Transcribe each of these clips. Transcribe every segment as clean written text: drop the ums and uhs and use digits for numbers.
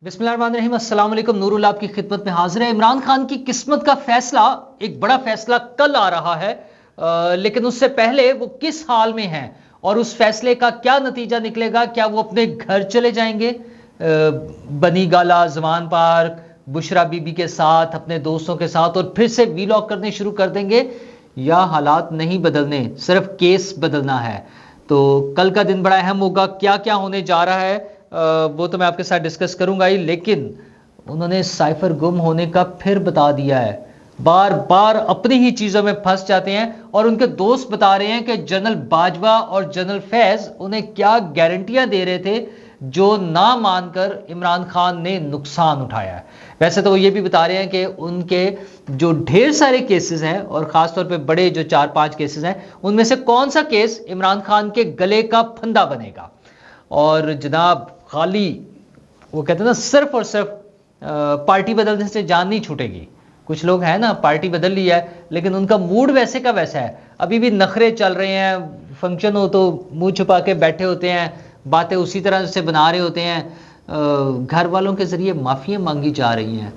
बिस्मिल्लाहिर्रहमानिर्रहीम, अस्सलाम वालेकुम। नूरुल आपकी खिदमत में हाजिर है। इमरान खान की किस्मत का फैसला, एक बड़ा फैसला कल आ रहा है, लेकिन उससे पहले वो किस हाल में हैं और उस फैसले का क्या नतीजा निकलेगा। क्या वो अपने घर चले जाएंगे बनी गाला, जमान पार्क, बुशरा बीबी के साथ, अपने दोस्तों के साथ, और फिर से वीलॉग करने शुरू कर देंगे, या हालात नहीं बदलने, सिर्फ केस बदलना है। तो कल का दिन बड़ा अहम होगा। क्या क्या होने जा रहा है वो तो मैं आपके साथ डिस्कस करूंगा ही, लेकिन उन्होंने साइफर गुम होने का फिर बता दिया है। बार बार अपनी ही चीजों में फंस जाते हैं, और उनके दोस्त बता रहे हैं कि जनरल बाजवा और जनरल फैज उन्हें क्या गारंटियां दे रहे थे, जो ना मानकर इमरान खान ने नुकसान उठाया है। वैसे तो वो ये भी बता रहे हैं कि उनके जो ढेर सारे केसेस हैं, और खासतौर पे बड़े जो 4-5 केसेस हैं, उनमें से कौन सा केस इमरान खान के गले का फंदा बनेगा। और जनाब, खाली वो कहते हैं ना, सिर्फ और सिर्फ पार्टी बदलने से जान नहीं छूटेगी। कुछ लोग हैं ना, पार्टी बदल ली है लेकिन उनका मूड वैसे का वैसा है, अभी भी नखरे चल रहे हैं। फंक्शन हो तो मुंह छुपा के बैठे होते हैं, बातें उसी तरह से बना रहे होते हैं, घर वालों के जरिए माफियाँ मांगी जा रही हैं,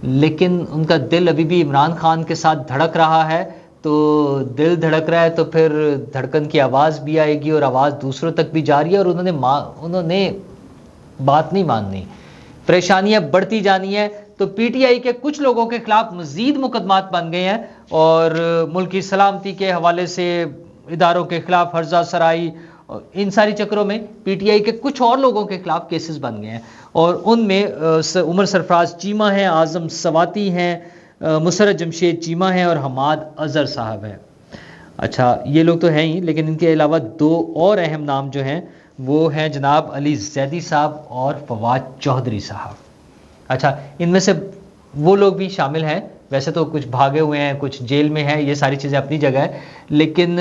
लेकिन उनका दिल अभी भी इमरान खान के साथ धड़क रहा है। तो दिल धड़क रहा है तो फिर धड़कन की आवाज़ भी आएगी, और आवाज़ दूसरों तक भी जा रही है, और उन्होंने बात नहीं माननी, परेशानियां बढ़ती जानी है। तो पीटीआई के कुछ लोगों के खिलाफ मजीद मुकदमात बन गए हैं, और मुल्क की सलामती के हवाले से इदारों के खिलाफ हर्जा सराई, इन सारी चक्रों में पीटीआई के कुछ और लोगों के खिलाफ केसेस बन गए हैं। और उनमें उमर सरफराज चीमा हैं, आजम सवाती हैं, मुसरत जमशेद चीमा हैं, और हमाद अजहर साहब हैं। अच्छा, ये लोग तो हैं ही, लेकिन इनके अलावा दो और अहम नाम जो हैं वो हैं जनाब अली जैदी साहब और फवाद चौधरी साहब। अच्छा, इनमें से वो लोग भी शामिल हैं। वैसे तो कुछ भागे हुए हैं, कुछ जेल में हैं, ये सारी चीज़ें अपनी जगह है, लेकिन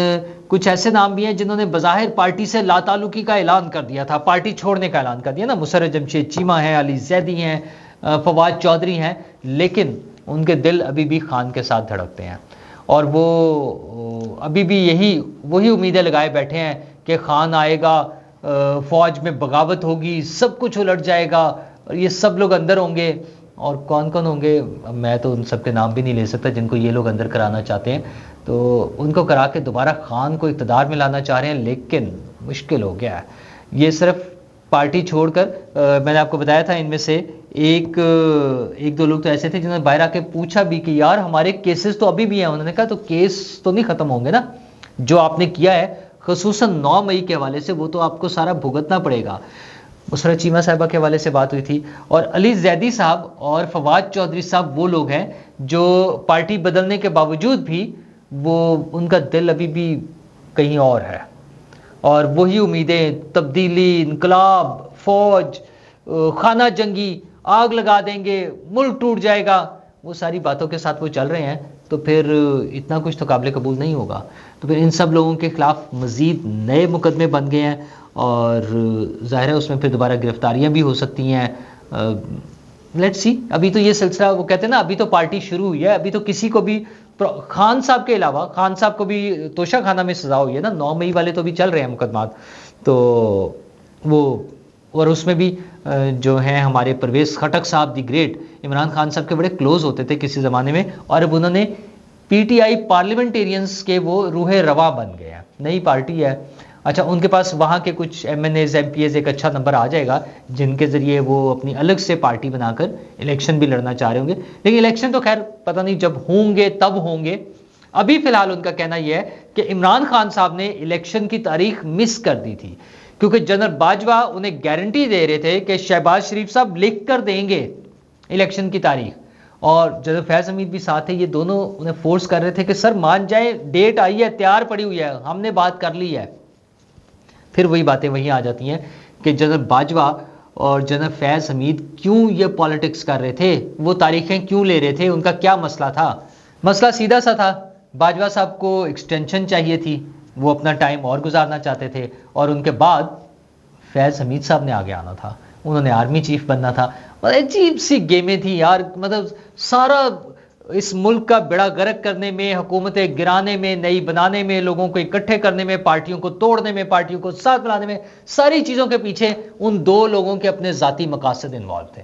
कुछ ऐसे नाम भी हैं जिन्होंने बज़ाहिर पार्टी से लाताल्लुकी का ऐलान कर दिया था, पार्टी छोड़ने का ऐलान कर दिया ना। मुसरत जमशेद चीमा हैं, अली जैदी हैं, फवाद चौधरी हैं, लेकिन उनके दिल अभी भी खान के साथ धड़कते हैं, और वो अभी भी वही उम्मीदें लगाए बैठे हैं कि खान आएगा, फौज में बगावत होगी, सब कुछ उलट जाएगा, और ये सब लोग अंदर होंगे। और कौन कौन होंगे, मैं तो उन सब के नाम भी नहीं ले सकता जिनको ये लोग अंदर कराना चाहते हैं। तो उनको करा के दोबारा खान को इक़्तिदार में लाना चाह रहे हैं, लेकिन मुश्किल हो गया है। ये सिर्फ पार्टी छोड़कर, मैंने आपको बताया था, इनमें से एक दो लोग तो ऐसे थे जिन्होंने बाहर आके पूछा भी कि यार हमारे केसेस तो अभी भी हैं। उन्होंने कहा तो केस तो नहीं ख़त्म होंगे ना, जो आपने किया है ख़ुसूसन 9 मई के हवाले से, वो तो आपको सारा भुगतना पड़ेगा। मुसरत चीमा साहिबा के हवाले से बात हुई थी, और अली जैदी साहब और फवाद चौधरी साहब वो लोग हैं जो पार्टी बदलने के बावजूद भी उनका दिल अभी भी कहीं और है, और वही उम्मीदें, तब्दीली, इनकलाब, फौज, खाना जंगी, आग लगा देंगे, मुल्क टूट जाएगा, वो सारी बातों के साथ वो चल रहे हैं। तो फिर इतना कुछ तो काबिल कबूल नहीं होगा। तो फिर इन सब लोगों के खिलाफ मज़ीद नए मुकदमे बन गए हैं, और ज़ाहिर है उसमें फिर दोबारा गिरफ्तारियां भी हो सकती हैं। लेट्स सी, अभी तो ये सिलसिला, वो कहते हैं ना, अभी तो पार्टी शुरू हुई है, अभी तो किसी को भी, खान साहब के अलावा, खान साहब को भी तोशा खाना में सजा हुई है ना, 9 मई वाले तो भी चल रहे हैं मुकदमात। तो वो, और उसमें भी जो हैं हमारे परवेज़ खटक साहब दी ग्रेट, इमरान खान साहब के बड़े क्लोज होते थे किसी ज़माने में, और अब उन्होंने पीटीआई पार्लियामेंटेरियंस के वो रूहे रवा बन गए हैं, नई पार्टी है। अच्छा, उनके पास वहाँ के कुछ एमएनएज, एमपीएज एक अच्छा नंबर आ जाएगा, जिनके ज़रिए वो अपनी अलग से पार्टी बनाकर इलेक्शन भी लड़ना चाह रहे होंगे। लेकिन इलेक्शन तो खैर पता नहीं, जब होंगे तब होंगे। अभी फ़िलहाल उनका कहना यह है कि इमरान खान साहब ने इलेक्शन की तारीख मिस कर दी थी, क्योंकि जनरल बाजवा उन्हें गारंटी दे रहे थे कि शहबाज शरीफ साहब लिख कर देंगे इलेक्शन की तारीख, और जनरल फैज़ हमीद भी साथ है। ये दोनों उन्हें फोर्स कर रहे थे कि सर मान जाए, डेट आई है, तैयार पड़ी हुई है, हमने बात कर ली है। फिर वही बातें वहीं आ जाती हैं कि जनरल बाजवा और जनरल फैज़ हमीद क्यों ये पॉलिटिक्स कर रहे थे, वो तारीखें क्यों ले रहे थे, उनका क्या मसला था। मसला सीधा सा था, बाजवा साहब को एक्सटेंशन चाहिए थी, वो अपना टाइम और गुजारना चाहते थे, और उनके बाद फैज़ हमीद साहब ने आगे आना था, उन्होंने आर्मी चीफ बनना था। और अजीब सी गेमें थी यार, मतलब सारा इस मुल्क का बेड़ा गर्क करने में, हुकूमतें गिराने में, नई बनाने में, लोगों को इकट्ठे करने में, पार्टियों को तोड़ने में, पार्टियों को साथ मिलाने में, सारी चीज़ों के पीछे उन दो लोगों के अपने ज़ाती मकासद इन्वॉल्व थे।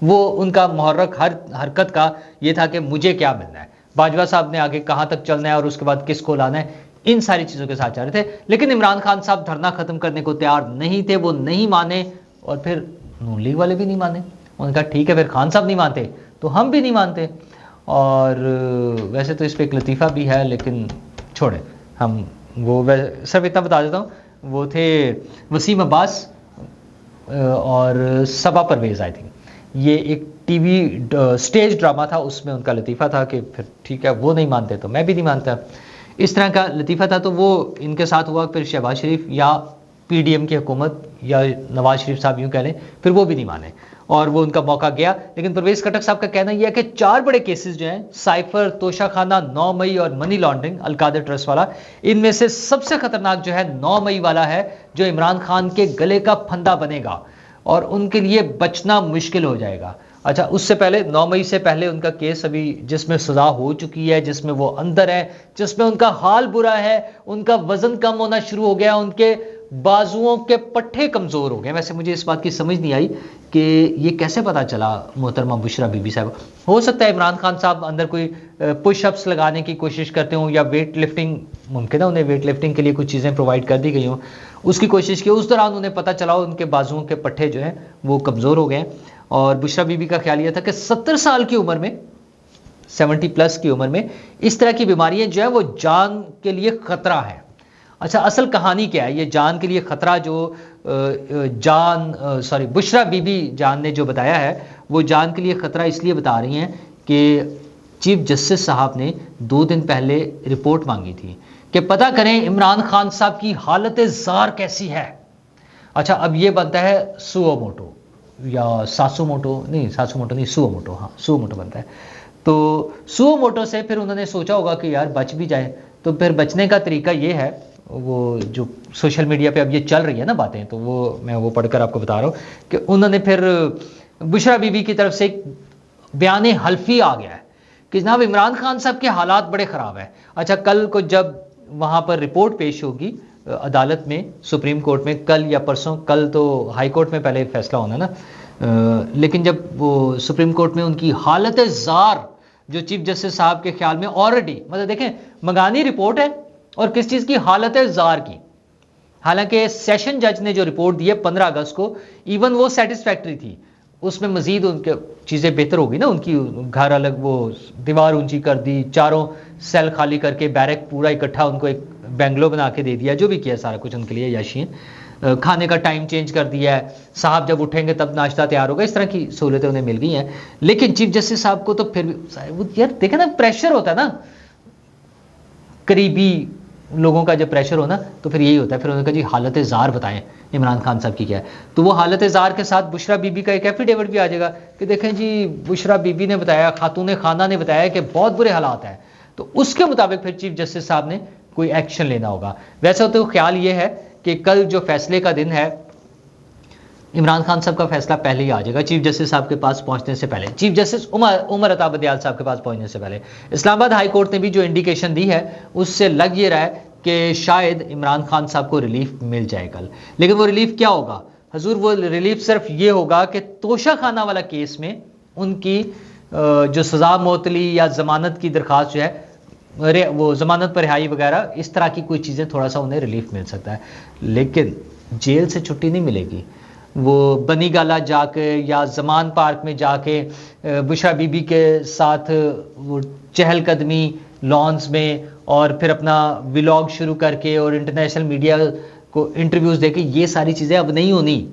वो उनका मुहर्रक हर हरकत का ये था कि मुझे क्या मिलना है, बाजवा साहब ने आगे कहाँ तक चलना है और उसके बाद किसको लाना है, इन सारी चीज़ों के साथ जा रहे थे। लेकिन इमरान खान साहब धरना ख़त्म करने को तैयार नहीं थे, वो नहीं माने और फिर नून लीग वाले भी नहीं माने। उन्होंने कहा ठीक है, फिर खान साहब नहीं मानते तो हम भी नहीं मानते। और वैसे तो इस पर एक लतीफ़ा भी है, लेकिन छोड़े हम वो, सिर्फ इतना बता देता हूँ, वो थे वसीम अब्बास और सबा परवेज़, आई थिंक ये एक टीवी स्टेज ड्रामा था, उसमें उनका लतीफ़ा था कि फिर ठीक है वो नहीं मानते तो मैं भी नहीं मानता, इस तरह का लतीफ़ा था। तो वो इनके साथ हुआ। फिर शहबाज शरीफ या पीडीएम की हुकूमत या नवाज शरीफ साहब यूँ कह लें, फिर वो भी नहीं माने और वो उनका मौका गया। लेकिन परवेज़ खटक साहब का कहना यह है कि 4 बड़े केसेस जो हैं, साइफर, तोशाखाना, 9 मई और मनी लॉन्ड्रिंग, अलकादर ट्रस्ट वाला, इनमें से सबसे खतरनाक जो है 9 मई वाला है, जो इमरान खान के गले का फंदा बनेगा और उनके लिए बचना मुश्किल हो जाएगा। अच्छा, उससे पहले 9 मई से पहले उनका केस अभी जिसमें सजा हो चुकी है, जिसमें वो अंदर है, जिसमें उनका हाल बुरा है, उनका वजन कम होना शुरू हो गया, उनके बाजुओं के पट्टे कमज़ोर हो गए। वैसे मुझे इस बात की समझ नहीं आई कि ये कैसे पता चला मोहतरमा बुशरा बीबी साहब। हो सकता है इमरान खान साहब अंदर कोई पुशअप्स लगाने की कोशिश करते हों या वेट लिफ्टिंग, मुमकिन है उन्हें वेट लिफ्टिंग के लिए कुछ चीज़ें प्रोवाइड कर दी गई हों, उसकी कोशिश की, उस दौरान उन्हें पता चला उनके बाजुओं के पट्टे जो हैं वो कमज़ोर हो गए। और बुशरा बीबी का ख्याल यह था कि 70 साल की उम्र में, 70+ की उम्र में इस तरह की बीमारियां जो है वो जान के लिए खतरा है। अच्छा, असल कहानी क्या है? ये जान के लिए खतरा जो बुशरा बीबी जान ने जो बताया है, वो जान के लिए खतरा इसलिए बता रही हैं कि चीफ जस्टिस साहब ने 2 दिन पहले रिपोर्ट मांगी थी कि पता करें इमरान खान साहब की हालत ज़ार कैसी है। अच्छा, अब ये बनता है सुओ मोटो या सासू मोटो नहीं, सुओ मोटो, हाँ सुओ मोटो बनता है। तो सुओ मोटो से फिर उन्होंने सोचा होगा कि यार बच भी जाए, तो फिर बचने का तरीका ये है, वो जो सोशल मीडिया पे अब ये चल रही है ना बातें, तो वो मैं वो पढ़कर आपको बता रहा हूँ कि उन्होंने फिर बुशरा बीबी की तरफ से एक बयान हल्फी आ गया है कि जनाब इमरान खान साहब के हालात बड़े ख़राब हैं। अच्छा, कल को जब वहाँ पर रिपोर्ट पेश होगी अदालत में, सुप्रीम कोर्ट में, कल या परसों, कल तो हाई कोर्ट में पहले फैसला होना ना, लेकिन जब वो सुप्रीम कोर्ट में उनकी हालत ज़ार जो चीफ जस्टिस साहब के ख्याल में ऑलरेडी, मतलब देखें मंगानी रिपोर्ट है और किस चीज़ की, हालत ज़ार की। हालांकि सेशन जज ने जो रिपोर्ट दी है 15 अगस्त को, इवन वो सेटिस्फैक्ट्री थी, उसमें मजीद उनके चीज़ें बेहतर होगी ना, उनकी घर अलग, वो दीवार ऊंची कर दी, चारों सेल खाली करके बैरक पूरा इकट्ठा उनको एक बेंगलो बना के दे दिया, जो भी किया सारा कुछ उनके लिए याशी है। खाने का टाइम चेंज कर दिया है, साहब जब उठेंगे तब नाश्ता तैयार होगा, इस तरह की सहूलतें उन्हें मिल गई हैं। लेकिन चीफ जस्टिस साहब को तो फिर भी यार देखे ना, प्रेशर होता है ना, करीबी लोगों का जब प्रेशर हो ना, तो फिर यही होता है। फिर उन्होंने कहा जी हालत ज़ार बताएं इमरान खान साहब की क्या है, तो वो हालत ज़ार के साथ बुशरा बीबी का एक एफिडेविट भी आ जाएगा कि देखें जी बुशरा बीबी ने बताया, खातून खाना ने बताया कि बहुत बुरे हालात हैं, तो उसके मुताबिक फिर चीफ जस्टिस साहब ने कोई एक्शन लेना होगा। वैसे तो ख्याल ये है कि कल जो फैसले का दिन है, इमरान खान साहब का फैसला पहले ही आ जाएगा चीफ जस्टिस साहब के पास पहुंचने से पहले, चीफ जस्टिस उमर अता बंदियाल साहब के पास पहुंचने से पहले। इस्लामाबाद हाई कोर्ट ने भी जो इंडिकेशन दी है उससे लग ये रहा है कि शायद इमरान खान साहब को रिलीफ मिल जाए कल। लेकिन वो रिलीफ क्या होगा हजूर? वो रिलीफ सिर्फ ये होगा कि तोशाखाना वाला केस में उनकी जो सजा मोतली या जमानत की दरख्वास्त जो है, वो जमानत पर रिहाई वगैरह, इस तरह की कोई चीज़ें थोड़ा सा उन्हें रिलीफ मिल सकता है, लेकिन जेल से छुट्टी नहीं मिलेगी। वो बनी गाला जाके या जमान पार्क में जाके बुशरा बीबी के साथ वो चहलकदमी लॉन्स में और फिर अपना व्लॉग शुरू करके और इंटरनेशनल मीडिया को इंटरव्यूज़ देके, ये सारी चीज़ें अब नहीं होनी।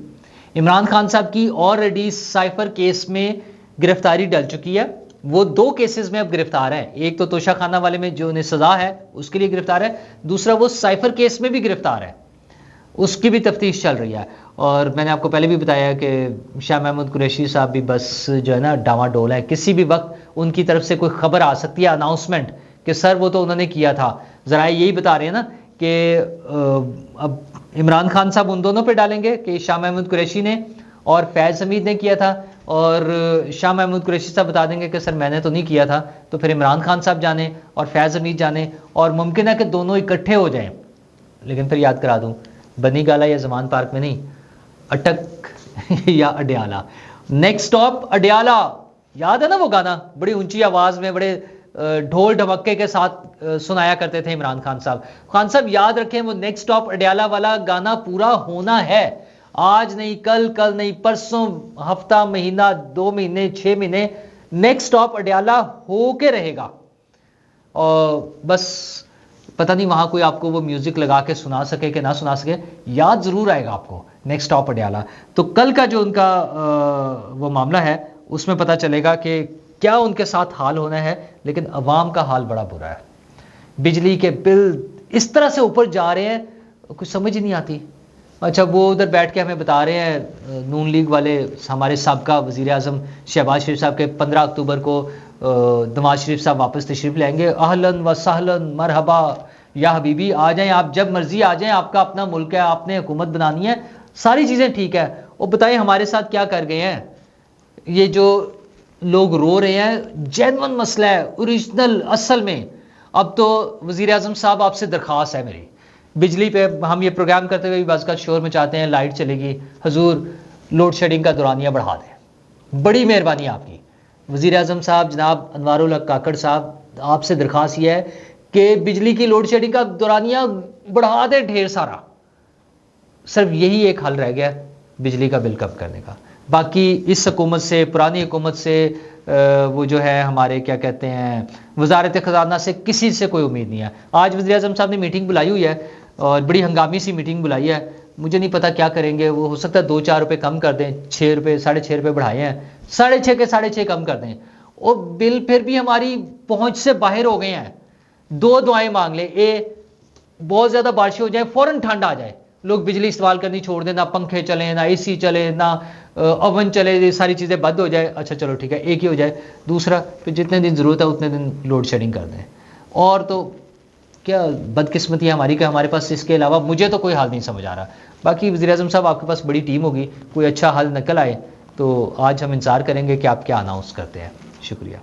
इमरान खान साहब की ऑलरेडी साइफर केस में गिरफ्तारी डल चुकी है, वो 2 केसेस में अब गिरफ्तार है। एक तो तोशाखाना वाले में जो उन्हें सजा है उसके लिए गिरफ्तार है, दूसरा वो साइफर केस में भी गिरफ्तार है, उसकी भी तफ्तीश चल रही है। और मैंने आपको पहले भी बताया कि शाह महमूद कुरैशी साहब भी बस जो है ना डामाडोल है, किसी भी वक्त उनकी तरफ से कोई खबर आ सकती है, अनाउंसमेंट कि सर वो तो उन्होंने किया था। ज़रा यही बता रहे हैं ना कि अब इमरान खान साहब उन दोनों पे डालेंगे कि शाह महमूद कुरैशी ने और फैज़ हमीद ने किया था, और शाह महमूद कुरैशी साहब बता देंगे कि सर मैंने तो नहीं किया था, तो फिर इमरान खान साहब जाने और फैज़ हमीद जाने, और मुमकिन है कि दोनों इकट्ठे हो जाएं। लेकिन फिर याद करा दूं, बनी गाला या जमान पार्क में नहीं, अटक या अडयाला, नेक्स्ट स्टॉप अडयाला, याद है ना वो गाना, बड़ी ऊंची आवाज में बड़े ढोल ढमक्के के साथ सुनाया करते थे इमरान खान साहब। खान साहब याद रखें, वो नेक्स्ट स्टॉप अडयाला वाला गाना पूरा होना है, आज नहीं कल, कल नहीं परसों, हफ्ता, महीना, 2 महीने, 6 महीने, नेक्स्ट स्टॉप अडयाला हो के रहेगा। और बस पता नहीं वहां कोई आपको वो म्यूजिक लगा के सुना सके कि ना सुना सके, याद जरूर आएगा आपको नेक्स्ट स्टॉप अडयाला। तो कल का जो उनका वो मामला है उसमें पता चलेगा कि क्या उनके साथ हाल होना है, लेकिन अवाम का हाल बड़ा बुरा है। बिजली के बिल इस तरह से ऊपर जा रहे हैं, कुछ समझ ही नहीं आती। अच्छा, वो उधर बैठ के हमें बता रहे हैं नून लीग वाले, हमारे साबका वजीर आजम शहबाज शरीफ साहब के 15 अक्टूबर को नवाज शरीफ साहब वापस तशरीफ लाएंगे। अहलन व सहलन मरहबा या हबीबी, आ जाएं आप, जब मर्जी आ जाएं, आपका अपना मुल्क है, आपने हुकूमत बनानी है, सारी चीज़ें ठीक है। और बताएं हमारे साथ क्या कर गए हैं ये जो लोग रो रहे हैं, जेन्युइन मसला है, ओरिजिनल असल में। अब तो वजीर आजम साहब आपसे दरख्वास्त है मेरी, बिजली पे हम ये प्रोग्राम करते हुए बस का शोर मचाते हैं, लाइट चलेगी, हजूर लोड शेडिंग का दौरानिया बढ़ा दें, बड़ी मेहरबानी आपकी। वजीर आजम साहब जनाब अनवारुल हक काकड़ साहब, आपसे दरख्वास्त यह है कि बिजली की लोड शेडिंग का दौरानिया बढ़ा दें ढेर सारा। सिर्फ यही एक हल रह गया बिजली का बिल कम करने का। बाकी इस हुकूमत से, पुरानी हुकूमत से, वो जो है हमारे क्या कहते हैं वजारत खजाना से, किसी से कोई उम्मीद नहीं है। आज वज़ीर आज़म साहब ने मीटिंग बुलाई हुई है और बड़ी हंगामी सी मीटिंग बुलाई है, मुझे नहीं पता क्या करेंगे वो। हो सकता है 2-4 रुपये कम कर दें, 6 रुपये 6.5 रुपये बढ़ाए हैं, 6.5 के 6.5 कम कर दें। और बिल फिर भी हमारी पहुंच से बाहर हो गए हैं। 2 दुआएं मांग लें, बहुत ज़्यादा बारिश हो जाए, फ़ौरन ठंड आ जाए, लोग बिजली इस्तेमाल करनी छोड़ दें, ना पंखे चले, ना AC चले, ना ओवन चले, ये सारी चीज़ें बंद हो जाए। अच्छा चलो ठीक है, एक ही हो जाए। दूसरा, फिर जितने दिन ज़रूरत है उतने दिन लोड शेडिंग कर दें। और तो क्या बदकिस्मती है हमारी कि हमारे पास इसके अलावा मुझे तो कोई हल नहीं समझ आ रहा। बाकी वज़ीर आज़म साहब आपके पास बड़ी टीम होगी, कोई अच्छा हल निकल आए तो आज हम इंतज़ार करेंगे कि आप क्या अनाउंस करते हैं। शुक्रिया।